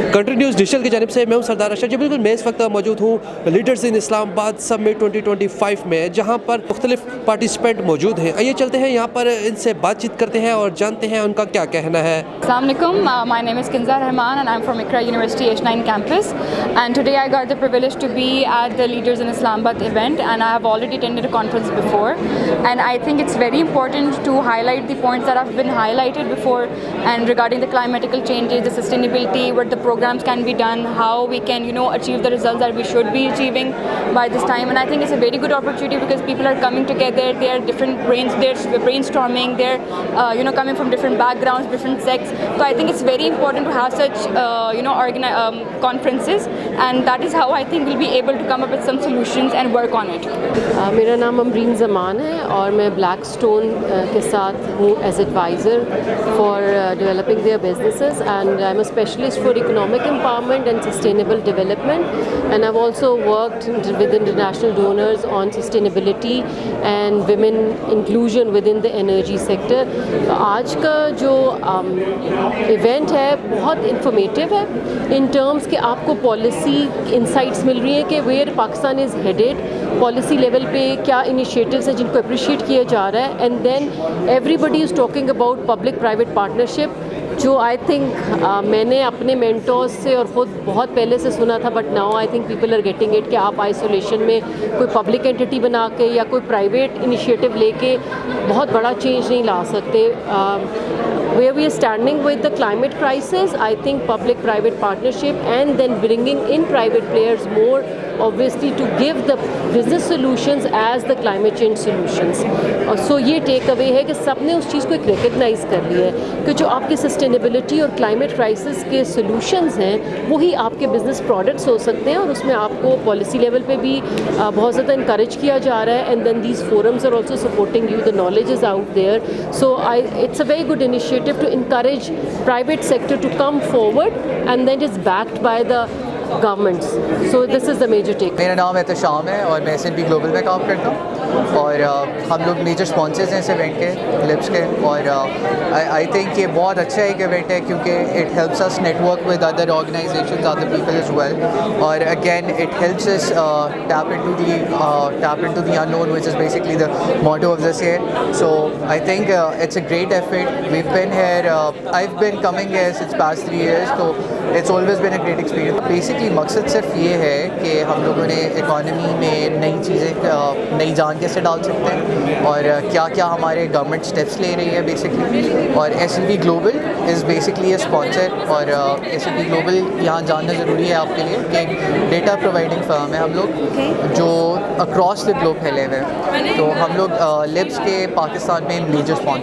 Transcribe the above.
Country news digital की जानिब से मैं हूं सरदार अरशद। जी बिल्कुल, मैं इस वक्त मौजूद हूं लीडर्स इन इस्लामाबाद समिट 2025 में, जहां पर मुख्तलिफ पार्टिसिपेंट मौजूद हैं। आइए चलते हैं यहाँ पर, इनसे बातचीत करते हैं और जानते हैं उनका क्या कहना है। Assalamualaikum, my name is Kinza Rahman and I'm from Iqra University H9 campus, and today I got the privilege to be at the Leaders in Islamabad event, and I have already attended a conference before, and I think it's very important to highlight the points that have been highlighted before and regarding the climatical changes, the sustainability, what the programs can be done, how we can achieve the results that we should be achieving by this time. And I think it's a very good opportunity because people are coming together, they are different brains, they're brainstorming, they're coming from different backgrounds, different sects. So I think it's very important to have such conferences, and that is how I think we'll be able to come up with some solutions and work on it. मेरा नाम अमरीन ज़मान है और मैं Blackstone के साथ हूँ as adviser for developing their businesses, and I am a specialist for economic empowerment and sustainable development, and I have also worked with international donors on sustainability and women inclusion within the energy sector. आज का जो event है बहुत informative है in terms कि आपको policy insights मिल रही हैं कि where Pakistan is headed, policy level पे क्या इनिशिएटिव्स हैं जिनको अप्रिशिएट किया जा रहा है, and then everybody is talking about public private partnership, जो आई थिंक मैंने अपने मेंटोर्स से और ख़ुद बहुत पहले से सुना था, but now I think people are getting it कि आप आइसोलेशन में कोई पब्लिक एंटिटी बना के या कोई प्राइवेट इनिशिएटिव लेके बहुत बड़ा चेंज नहीं ला सकते। Where we are standing with the climate crisis, I think public-private partnership and then bringing in private players more, obviously, to give the business solutions as the climate change solutions. और so ये take away है कि सबने उस चीज़ को एक recognise कर लिया है कि जो आपकी सस्टेनेबिलिटी और क्लाइमेट क्राइसिस के सॉल्यूशंस हैं वही आपके बिजनेस प्रोडक्ट्स हो सकते हैं, और उसमें आपको पॉलिसी लेवल पे भी बहुत ज़्यादा इंकरेज किया जा रहा है, and then these forums are also supporting you, the knowledge is out there. So it's a very good initiative to encourage private sector to come forward, and then it's backed by the governments. So this is the major take. मेरा नाम एहतशाम है और मैं S&P global में काम करता हूँ, और हम लोग मेजर स्पॉन्सर्स हैं इस इवेंट के, लिप्स के, और आई थिंक ये बहुत अच्छा एक इवेंट है क्योंकि it helps us network with other organisations, other people as well, और again it helps us tap into the unknown, which is basically the motto of this year. So I think it's a great effort. We've been here, I've been coming here since past 3 years, so it's always been a great experience. Basically मकसद सिर्फ ये है कि हम लोगों ने economy में नई चीज़ें, नई जान कैसे डाल सकते हैं और क्या क्या हमारे गवर्नमेंट स्टेप्स ले रही है बेसिकली, और S&P global is basically A sponsor, और S&P ग्लोबल यहाँ जानना ज़रूरी है आपके लिए कि डेटा प्रोवाइडिंग फर्म है हम लोग जो अक्रॉस द ग्लोब फैले हुए हैं। तो हम लोग लिप्स के पाकिस्तान में मेजर स्पॉन्सर